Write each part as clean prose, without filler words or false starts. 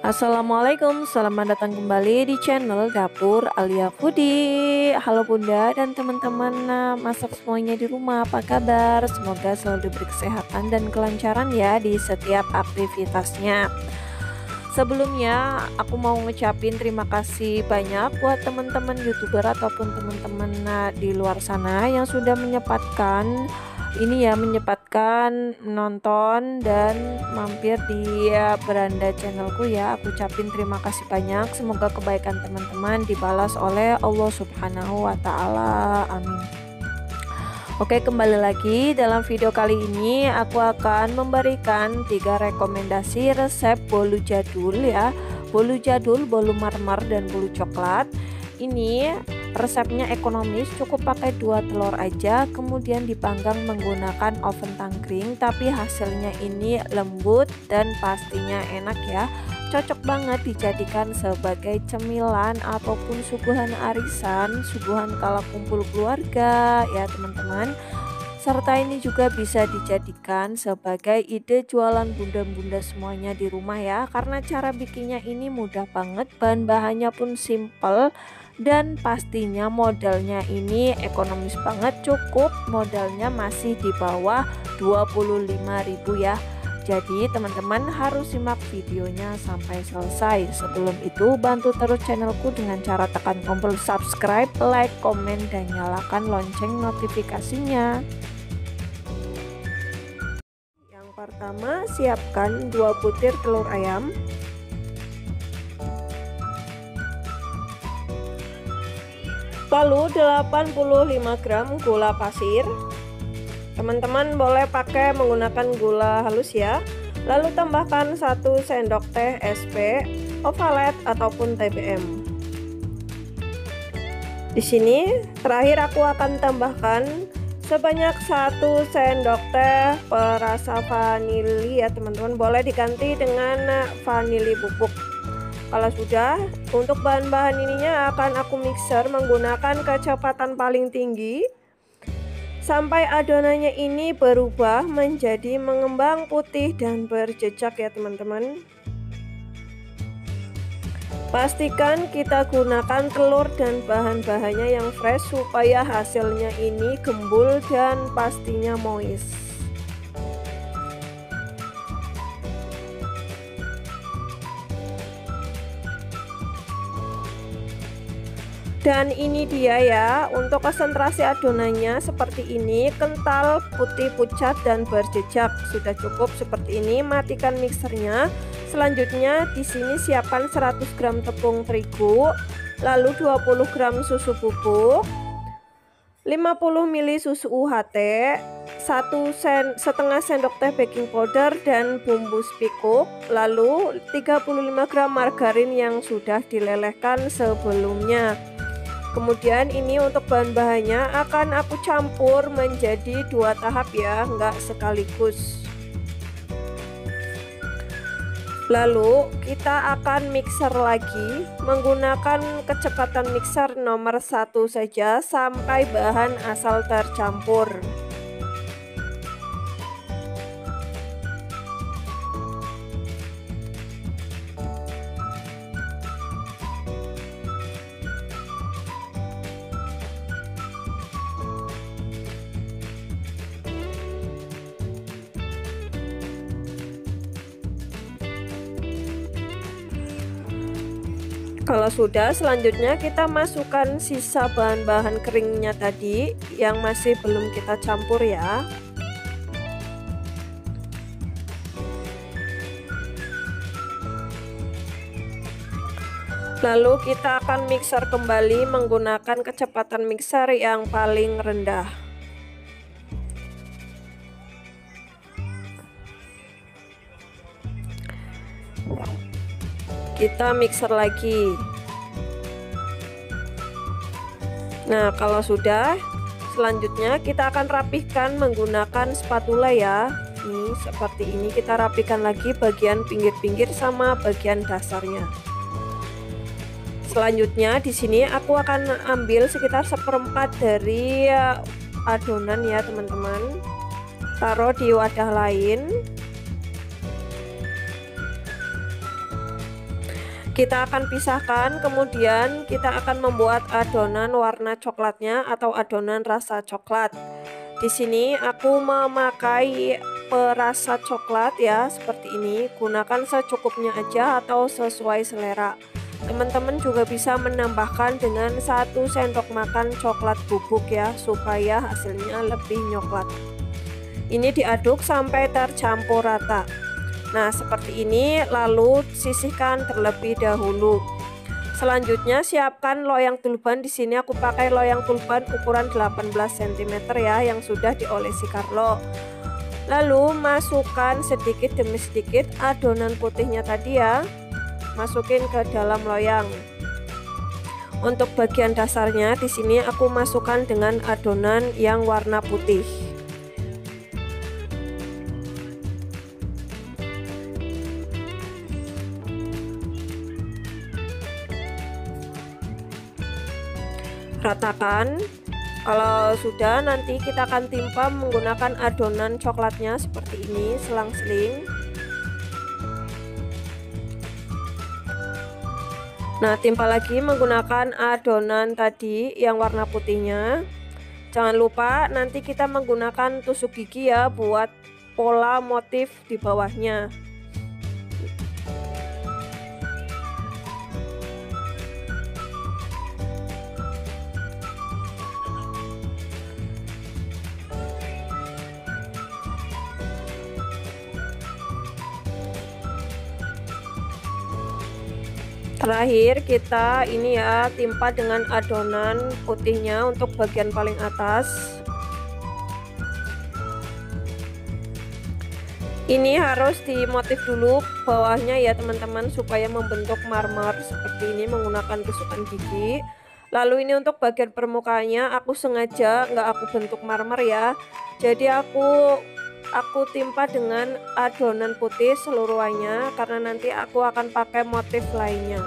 Assalamualaikum, selamat datang kembali di channel Dapur Alia Foodie. Halo Bunda dan teman-teman masak semuanya di rumah, apa kabar? Semoga selalu diberi kesehatan dan kelancaran ya di setiap aktivitasnya. Sebelumnya aku mau ngucapin terima kasih banyak buat teman-teman YouTuber ataupun teman-teman di luar sana yang sudah menyempatkan menonton dan mampir di beranda channelku ya. Aku ucapin terima kasih banyak, semoga kebaikan teman-teman dibalas oleh Allah Subhanahu wa Ta'ala, amin. Oke, kembali lagi dalam video kali ini aku akan memberikan 3 rekomendasi resep bolu jadul ya. Bolu jadul, bolu marmer dan bolu coklat. Ini resepnya ekonomis, cukup pakai 2 telur aja, kemudian dipanggang menggunakan oven tangkring, tapi hasilnya ini lembut dan pastinya enak ya. Cocok banget dijadikan sebagai cemilan ataupun suguhan arisan, suguhan kala kumpul keluarga ya teman-teman. Serta ini juga bisa dijadikan sebagai ide jualan bunda-bunda semuanya di rumah ya, karena cara bikinnya ini mudah banget, bahan-bahannya pun simple dan pastinya modalnya ini ekonomis banget, cukup modalnya masih di bawah 25.000 ya. Jadi teman-teman harus simak videonya sampai selesai. Sebelum itu bantu terus channelku dengan cara tekan tombol subscribe, like, komen, dan nyalakan lonceng notifikasinya. Yang pertama, siapkan 2 butir telur ayam, lalu 85 gram gula pasir. Teman-teman boleh pakai menggunakan gula halus ya. Lalu tambahkan 1 sendok teh SP, ovalet ataupun TBM. Di sini terakhir aku akan tambahkan sebanyak 1 sendok teh perasa vanili ya teman-teman. Boleh diganti dengan vanili bubuk. Kalau sudah, untuk bahan-bahan ininya akan aku mixer menggunakan kecepatan paling tinggi sampai adonannya ini berubah menjadi mengembang putih dan berjejak ya teman-teman. Pastikan kita gunakan telur dan bahan-bahannya yang fresh supaya hasilnya ini gembul dan pastinya moist. Dan ini dia ya, untuk konsentrasi adonannya seperti ini, kental, putih, pucat, dan berjejak. Sudah cukup seperti ini, matikan mixernya. Selanjutnya di sini siapkan 100 gram tepung terigu, lalu 20 gram susu bubuk, 50 ml susu UHT, 1,5 sendok teh baking powder dan bumbu spikuk, lalu 35 gram margarin yang sudah dilelehkan sebelumnya. Kemudian ini untuk bahan-bahannya akan aku campur menjadi 2 tahap ya, enggak sekaligus. Lalu kita akan mixer lagi menggunakan kecepatan mixer nomor 1 saja sampai bahan asal tercampur. Kalau sudah, selanjutnya kita masukkan sisa bahan-bahan keringnya tadi yang masih belum kita campur ya. Lalu kita akan mixer kembali menggunakan kecepatan mixer yang paling rendah. Kita mixer lagi. Nah, kalau sudah, selanjutnya kita akan rapihkan menggunakan spatula ya. Nih, seperti ini kita rapihkan lagi bagian pinggir-pinggir sama bagian dasarnya. Selanjutnya di sini aku akan ambil sekitar 1/4 dari adonan ya teman-teman. Taruh di wadah lain. Kita akan pisahkan, kemudian kita akan membuat adonan warna coklatnya atau adonan rasa coklat. Di sini aku memakai perasa coklat ya, seperti ini. Gunakan secukupnya aja atau sesuai selera. Teman-teman juga bisa menambahkan dengan 1 sendok makan coklat bubuk ya, supaya hasilnya lebih coklat. Ini diaduk sampai tercampur rata. Nah, seperti ini, lalu sisihkan terlebih dahulu. Selanjutnya siapkan loyang tulban. Di sini aku pakai loyang tulban ukuran 18 cm ya, yang sudah diolesi Carlo. Lalu masukkan sedikit demi sedikit adonan putihnya tadi ya. Masukin ke dalam loyang. Untuk bagian dasarnya di sini aku masukkan dengan adonan yang warna putih. Ratakan. Kalau sudah, nanti kita akan timpa menggunakan adonan coklatnya seperti ini, selang-seling. Nah, timpa lagi menggunakan adonan tadi yang warna putihnya. Jangan lupa nanti kita menggunakan tusuk gigi ya buat pola motif di bawahnya. Terakhir kita ini ya timpa dengan adonan putihnya untuk bagian paling atas. Ini harus dimotif dulu bawahnya ya teman-teman, supaya membentuk marmer seperti ini menggunakan tusukan gigi. Lalu ini untuk bagian permukaannya aku sengaja nggak aku bentuk marmer ya. Jadi aku timpa dengan adonan putih seluruhnya karena nanti aku akan pakai motif lainnya.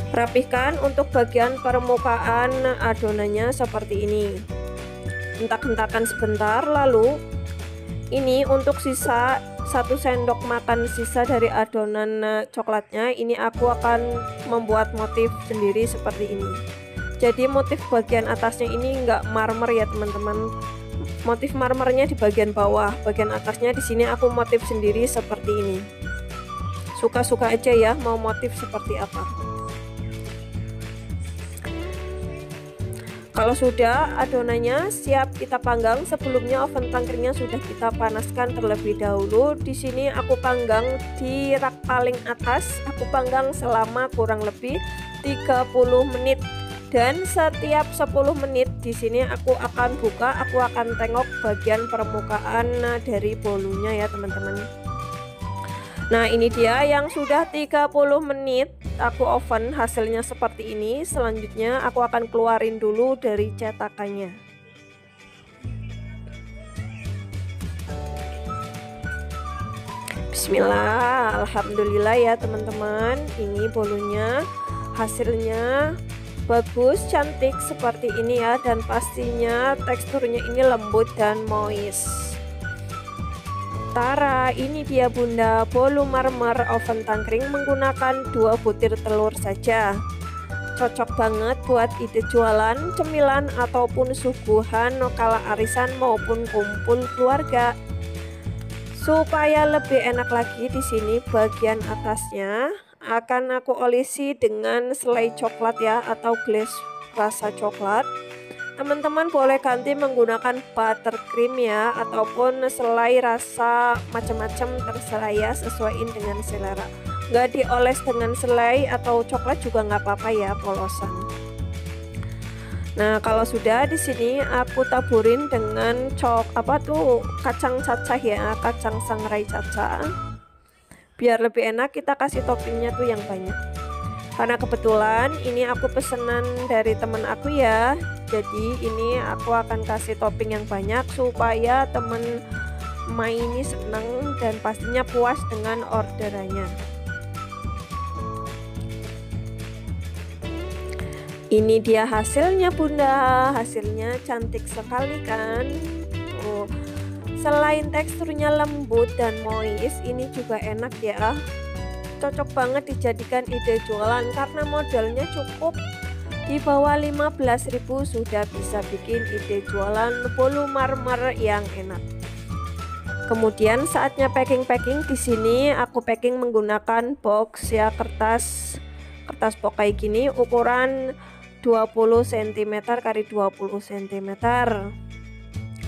Rapihkan untuk bagian permukaan adonannya seperti ini. Hentak-hentakan sebentar, lalu ini untuk sisa 1 sendok makan sisa dari adonan coklatnya, ini aku akan membuat motif sendiri seperti ini. Jadi motif bagian atasnya ini enggak marmer ya teman-teman. Motif marmernya di bagian bawah, bagian atasnya di sini aku motif sendiri seperti ini. Suka-suka aja ya mau motif seperti apa. Kalau sudah adonannya siap kita panggang, sebelumnya oven tangkringnya sudah kita panaskan terlebih dahulu. Di sini aku panggang di rak paling atas, aku panggang selama kurang lebih 30 menit. Dan setiap 10 menit di sini aku akan buka, aku akan tengok bagian permukaan dari bolunya ya teman-teman. Nah, ini dia yang sudah 30 menit aku oven, hasilnya seperti ini. Selanjutnya aku akan keluarin dulu dari cetakannya. Bismillah, alhamdulillah ya teman-teman. Ini bolunya, hasilnya bagus, cantik seperti ini ya, dan pastinya teksturnya ini lembut dan moist. Tara, ini dia bunda bolu marmer oven tangkring menggunakan 2 butir telur saja. Cocok banget buat ide jualan, cemilan ataupun suguhan kala arisan maupun kumpul keluarga. Supaya lebih enak lagi, di sini bagian atasnya akan aku olesi dengan selai coklat ya, atau glaze rasa coklat. Teman-teman boleh ganti menggunakan buttercream ya, ataupun selai rasa macam-macam, terserah ya, sesuaiin dengan selera. Nggak dioles dengan selai atau coklat juga nggak apa-apa ya, polosan. Nah, kalau sudah di sini aku taburin dengan kacang cacah ya, kacang sangrai cacah. Biar lebih enak kita kasih toppingnya tuh yang banyak. Karena kebetulan ini aku pesanan dari temen aku ya. Jadi ini aku akan kasih topping yang banyak supaya temen Mai ini seneng dan pastinya puas dengan orderannya. Ini dia hasilnya bunda, hasilnya cantik sekali kan. Selain teksturnya lembut dan moist, ini juga enak ya. Cocok banget dijadikan ide jualan karena modalnya cukup di bawah 15.000 sudah bisa bikin ide jualan bolu marmer yang enak. Kemudian saatnya packing. Di sini aku packing menggunakan box ya, kertas box kayak gini, ukuran 20 cm x 20 cm.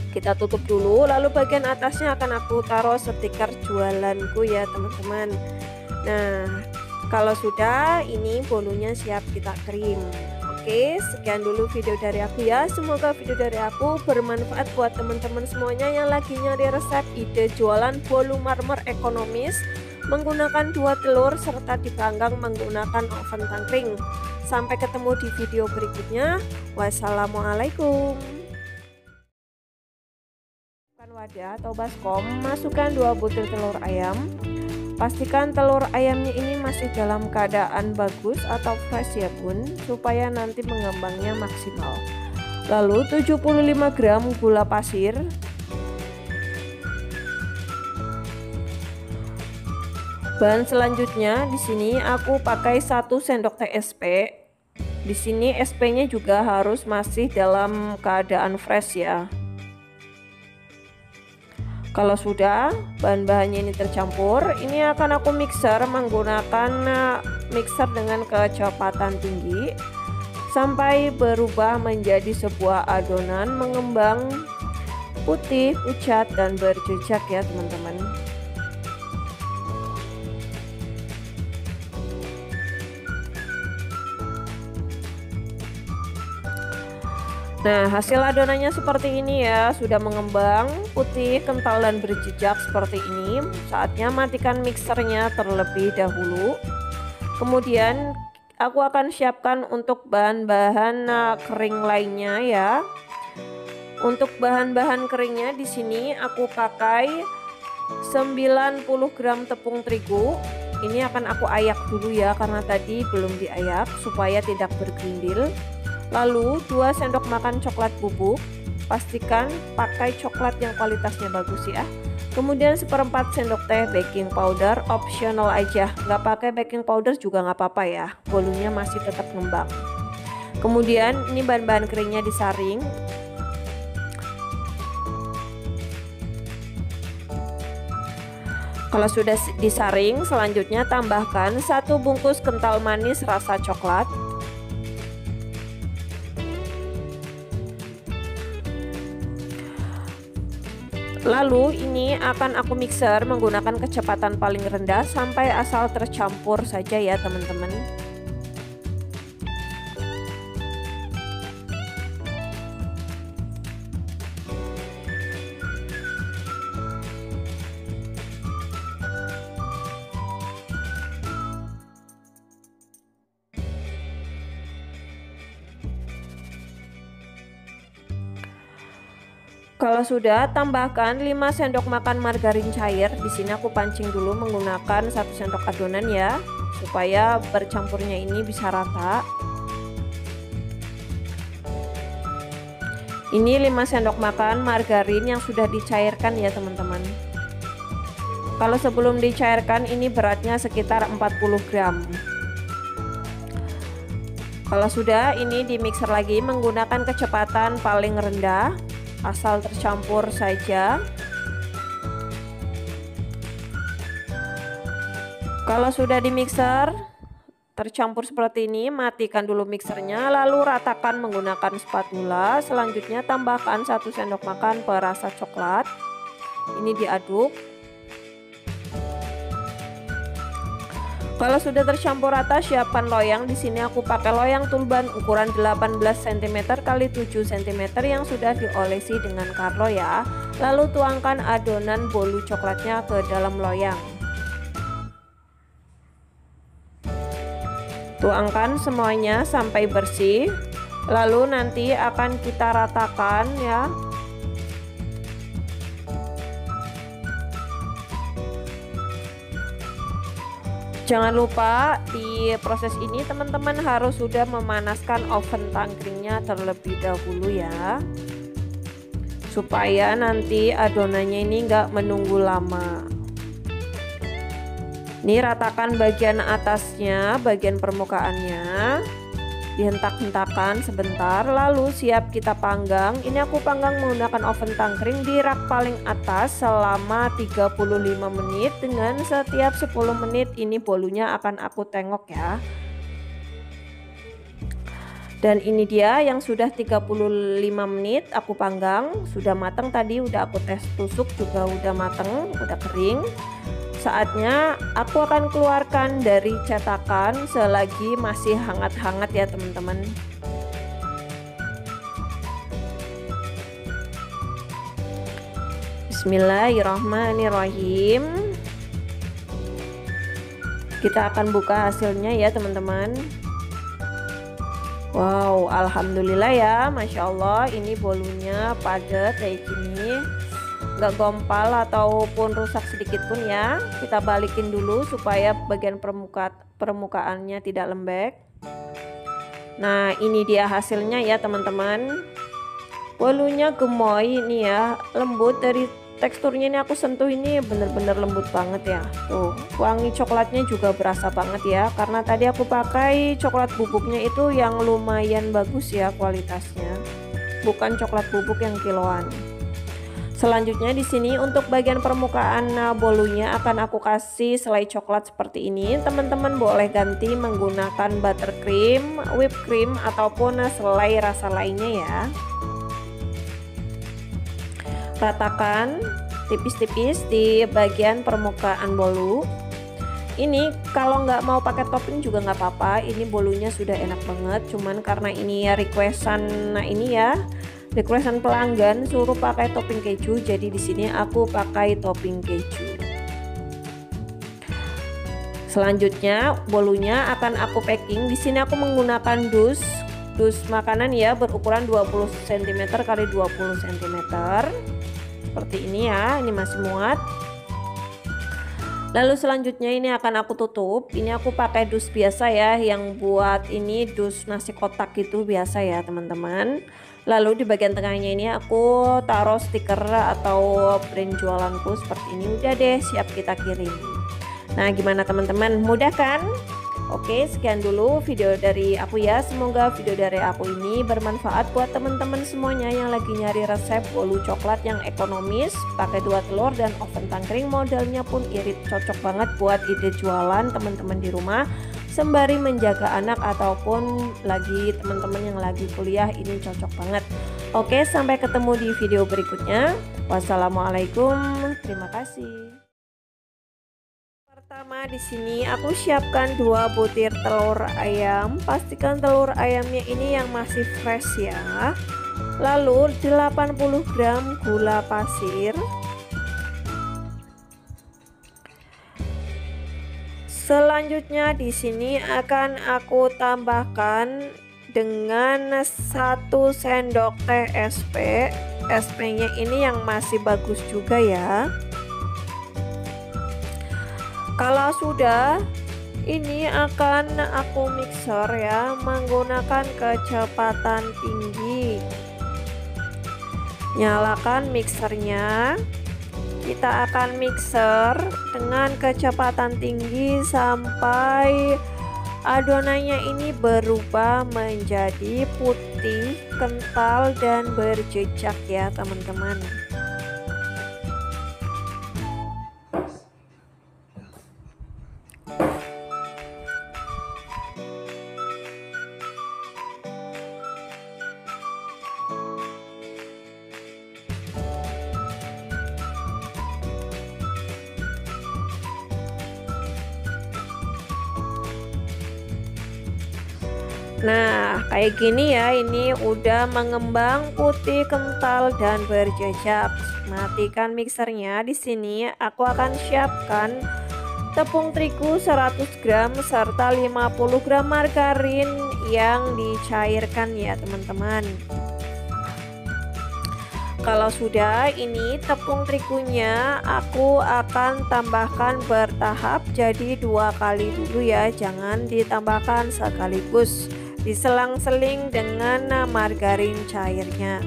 Kita tutup dulu, lalu bagian atasnya akan aku taruh stiker jualanku ya teman-teman. Nah, kalau sudah, ini bolunya siap kita kirim. Oke, sekian dulu video dari aku ya. Semoga video dari aku bermanfaat buat teman-teman semuanya yang lagi nyari resep ide jualan bolu marmer ekonomis menggunakan 2 telur serta dipanggang menggunakan oven tangkring. Sampai ketemu di video berikutnya. Wassalamualaikum. Wadah atau baskom, masukkan 2 butir telur ayam. Pastikan telur ayamnya ini masih dalam keadaan bagus atau fresh ya bun, supaya nanti mengembangnya maksimal. Lalu 75 gram gula pasir, bahan selanjutnya di sini aku pakai 1 sendok teh SP. Di sini SP-nya juga harus masih dalam keadaan fresh ya. Kalau sudah bahan-bahannya ini tercampur, ini akan aku mixer menggunakan mixer dengan kecepatan tinggi sampai berubah menjadi sebuah adonan mengembang putih, pucat dan berjejak ya teman-teman. Nah, hasil adonannya seperti ini ya, sudah mengembang, putih, kental dan berjejak seperti ini. Saatnya matikan mixernya terlebih dahulu. Kemudian aku akan siapkan untuk bahan-bahan kering lainnya ya. Untuk bahan-bahan keringnya di sini aku pakai 90 gram tepung terigu. Ini akan aku ayak dulu ya, karena tadi belum diayak supaya tidak bergerindil. Lalu 2 sendok makan coklat bubuk, pastikan pakai coklat yang kualitasnya bagus ya. Kemudian 1/4 sendok teh baking powder, optional aja, nggak pakai baking powder juga nggak apa-apa ya, bolunya masih tetap ngembang. Kemudian ini bahan-bahan keringnya disaring. Kalau sudah disaring, selanjutnya tambahkan 1 bungkus kental manis rasa coklat. Lalu ini akan aku mixer menggunakan kecepatan paling rendah sampai asal tercampur saja ya teman-teman. Kalau sudah, tambahkan 5 sendok makan margarin cair. Di sini aku pancing dulu menggunakan 1 sendok adonan ya, supaya bercampurnya ini bisa rata. Ini 5 sendok makan margarin yang sudah dicairkan ya teman-teman. Kalau sebelum dicairkan ini beratnya sekitar 40 gram. Kalau sudah, ini di mixer lagi menggunakan kecepatan paling rendah. Asal tercampur saja. Kalau sudah di mixer tercampur seperti ini, matikan dulu mixernya, lalu ratakan menggunakan spatula. Selanjutnya tambahkan 1 sendok makan perasa coklat. Ini diaduk. Kalau sudah tercampur rata, siapkan loyang. Di sini aku pakai loyang tulban ukuran 18 cm x 7 cm yang sudah diolesi dengan karlo ya. Lalu tuangkan adonan bolu coklatnya ke dalam loyang. Tuangkan semuanya sampai bersih. Lalu nanti akan kita ratakan ya. Jangan lupa di proses ini teman-teman harus sudah memanaskan oven tangkringnya terlebih dahulu ya. supaya nanti adonannya ini enggak menunggu lama. Ini ratakan bagian atasnya, bagian permukaannya, dihentak-hentakan sebentar, lalu siap kita panggang. Ini aku panggang menggunakan oven tangkring di rak paling atas selama 35 menit. Dengan setiap 10 menit ini bolunya akan aku tengok ya. Dan ini dia yang sudah 35 menit aku panggang, sudah matang tadi, udah aku tes tusuk juga udah matang, udah kering. Saatnya aku akan keluarkan dari cetakan selagi masih hangat-hangat ya teman-teman. Bismillahirrahmanirrahim. Kita akan buka hasilnya ya teman-teman. Wow, alhamdulillah ya, Masya Allah, ini bolunya padat kayak gini, nggak gompal ataupun rusak sedikit pun ya. Kita balikin dulu supaya bagian permukaannya tidak lembek. Nah, ini dia hasilnya ya teman-teman. Bolunya gemoy ini ya, lembut. Dari teksturnya ini aku sentuh ini bener-bener lembut banget ya. Tuh, wangi coklatnya juga berasa banget ya, karena tadi aku pakai coklat bubuknya itu yang lumayan bagus ya kualitasnya, bukan coklat bubuk yang kiloan. Selanjutnya di sini untuk bagian permukaan bolunya akan aku kasih selai coklat seperti ini. Teman-teman boleh ganti menggunakan buttercream, whipped cream ataupun selai rasa lainnya ya. Ratakan tipis-tipis di bagian permukaan bolu. Ini kalau nggak mau pakai topping juga nggak apa-apa, ini bolunya sudah enak banget. Cuman karena ini ya requestan, nah ini ya requestan pelanggan suruh pakai topping keju, jadi di sini aku pakai topping keju. Selanjutnya bolunya akan aku packing. Di sini aku menggunakan dus makanan ya, berukuran 20 cm x 20 cm. Seperti ini ya, ini masih muat. Lalu selanjutnya ini akan aku tutup. Ini aku pakai dus biasa ya, yang buat ini dus nasi kotak gitu biasa ya teman-teman. Lalu di bagian tengahnya ini aku taruh stiker atau brand jualanku seperti ini. Udah deh, siap kita kirim. Nah, gimana teman-teman, mudah kan? Oke, sekian dulu video dari aku ya. Semoga video dari aku ini bermanfaat buat teman-teman semuanya yang lagi nyari resep bolu coklat yang ekonomis, pakai 2 telur dan oven tangkring. Modelnya pun irit, cocok banget buat ide jualan teman-teman di rumah sembari menjaga anak ataupun lagi teman-teman yang lagi kuliah, ini cocok banget. Oke, sampai ketemu di video berikutnya. Wassalamualaikum, terima kasih. Pertama di sini aku siapkan 2 butir telur ayam. Pastikan telur ayamnya ini yang masih fresh ya. Lalu 80 gram gula pasir. Selanjutnya di sini akan aku tambahkan dengan 1 sendok teh SP. SP-nya ini yang masih bagus juga ya. Kalau sudah, ini akan aku mixer ya, menggunakan kecepatan tinggi. Nyalakan mixernya. Kita akan mixer dengan kecepatan tinggi sampai adonannya ini berubah menjadi putih, kental, dan berjejak ya teman-teman. Nah, kayak gini ya, ini udah mengembang putih, kental, dan berjejak. Matikan mixernya. Di sini aku akan siapkan tepung terigu 100 gram serta 50 gram margarin yang dicairkan ya teman-teman. Kalau sudah, ini tepung terigunya aku akan tambahkan bertahap, jadi 2 kali dulu ya, jangan ditambahkan sekaligus. Diselang-seling dengan margarin cairnya.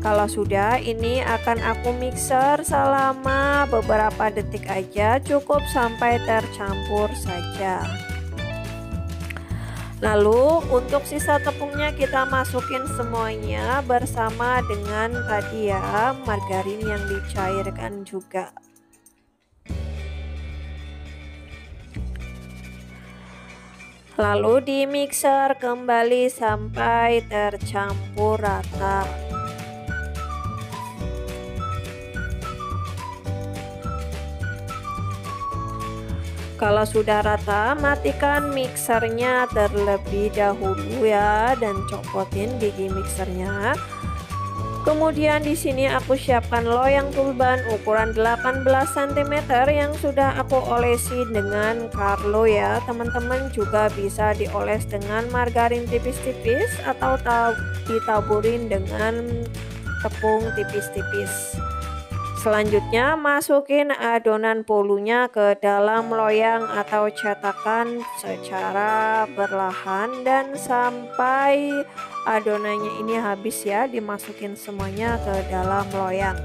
Kalau sudah, ini akan aku mixer selama beberapa detik aja, cukup sampai tercampur saja. Lalu untuk sisa tepungnya kita masukin semuanya bersama dengan tadi ya, margarin yang dicairkan juga. Lalu di mixer kembali sampai tercampur rata. Kalau sudah rata, matikan mixernya terlebih dahulu ya, dan copotin gigi mixernya. Kemudian di sini aku siapkan loyang tulban ukuran 18 cm yang sudah aku olesi dengan Carlo ya. Teman-teman juga bisa dioles dengan margarin tipis-tipis atau ditaburin dengan tepung tipis-tipis. Selanjutnya masukin adonan bolunya ke dalam loyang atau cetakan secara perlahan dan sampai adonannya ini habis ya, dimasukin semuanya ke dalam loyang.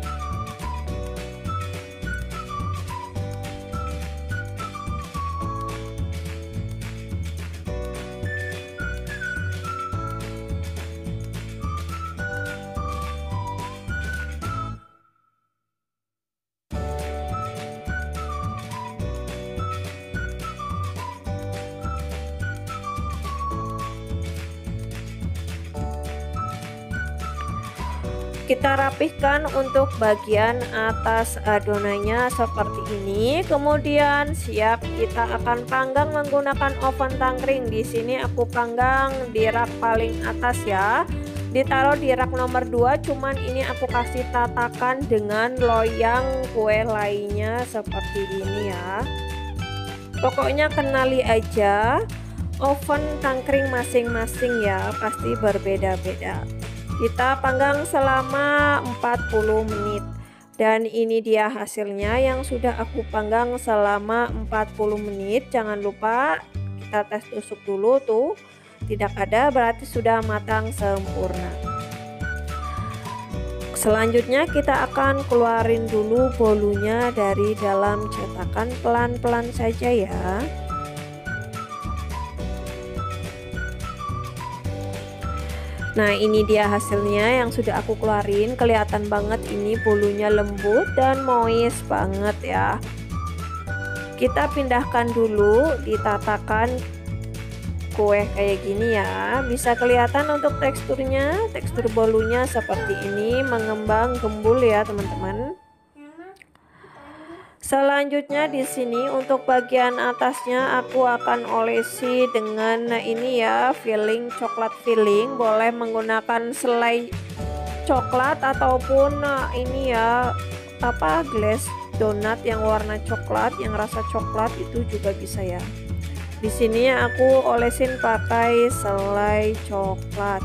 Kita rapihkan untuk bagian atas adonannya seperti ini. Kemudian siap kita akan panggang menggunakan oven tangkring. Di sini aku panggang di rak paling atas ya. Ditaruh di rak nomor 2, cuman ini aku kasih tatakan dengan loyang kue lainnya seperti ini ya. Pokoknya kenali aja oven tangkring masing-masing ya, pasti berbeda-beda. Kita panggang selama 40 menit dan ini dia hasilnya yang sudah aku panggang selama 40 menit. Jangan lupa kita tes tusuk dulu tuh, tidak ada berarti sudah matang sempurna. Selanjutnya kita akan keluarin dulu bolunya dari dalam cetakan, pelan-pelan saja ya. Nah ini dia hasilnya yang sudah aku keluarin. Kelihatan banget ini bolunya lembut dan moist banget ya. Kita pindahkan dulu di tatakan kue kayak gini ya. Bisa kelihatan untuk teksturnya, tekstur bolunya seperti ini, mengembang gembul ya teman-teman. Selanjutnya di sini untuk bagian atasnya aku akan olesi dengan ini ya, filling coklat filling. Boleh menggunakan selai coklat ataupun ini ya, glass donat yang warna coklat, yang rasa coklat itu juga bisa ya. Di sini aku olesin pakai selai coklat.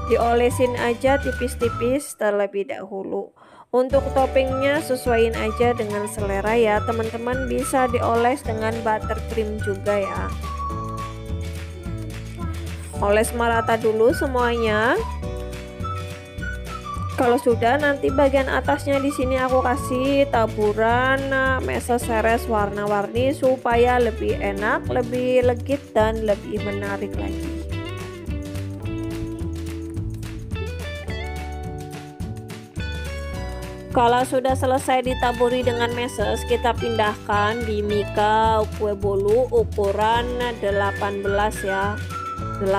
Diolesin aja tipis-tipis terlebih dahulu. Untuk toppingnya sesuaiin aja dengan selera ya teman-teman, bisa dioles dengan buttercream juga ya. Oles merata dulu semuanya. Kalau sudah, nanti bagian atasnya di sini aku kasih taburan meses seres warna-warni supaya lebih enak, lebih legit dan lebih menarik lagi. Kalau sudah selesai ditaburi dengan meses, kita pindahkan di mika kue bolu ukuran 18 ya, 18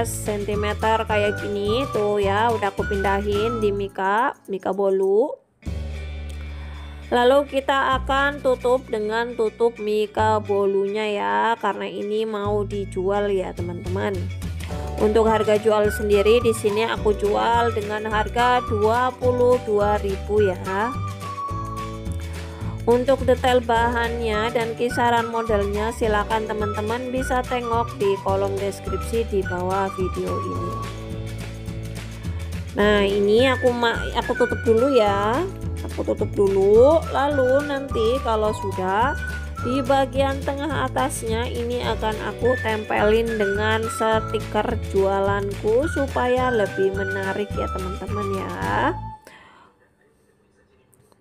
cm kayak gini tuh ya. Udah aku pindahin di mika bolu. Lalu kita akan tutup dengan tutup mika bolunya ya, karena ini mau dijual ya teman-teman. Untuk harga jual sendiri di sini aku jual dengan harga 22.000 ya. Untuk detail bahannya dan kisaran modelnya silakan teman-teman bisa tengok di kolom deskripsi di bawah video ini. Nah, ini aku tutup dulu ya. Aku tutup dulu, lalu nanti kalau sudah Di bagian tengah atasnya ini akan aku tempelin dengan stiker jualanku supaya lebih menarik ya teman-teman ya.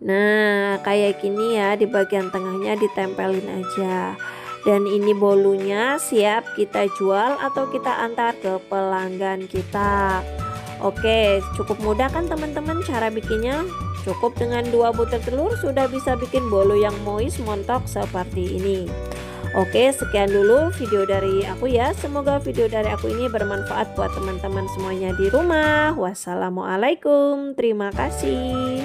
Nah kayak gini ya, di bagian tengahnya ditempelin aja. Dan ini bolunya siap kita jual atau kita antar ke pelanggan kita. Oke, cukup mudah kan teman-teman cara bikinnya? Cukup dengan 2 butir telur sudah bisa bikin bolu yang moist montok seperti ini. Oke, sekian dulu video dari aku ya. Semoga video dari aku ini bermanfaat buat teman-teman semuanya di rumah. Wassalamualaikum, terima kasih.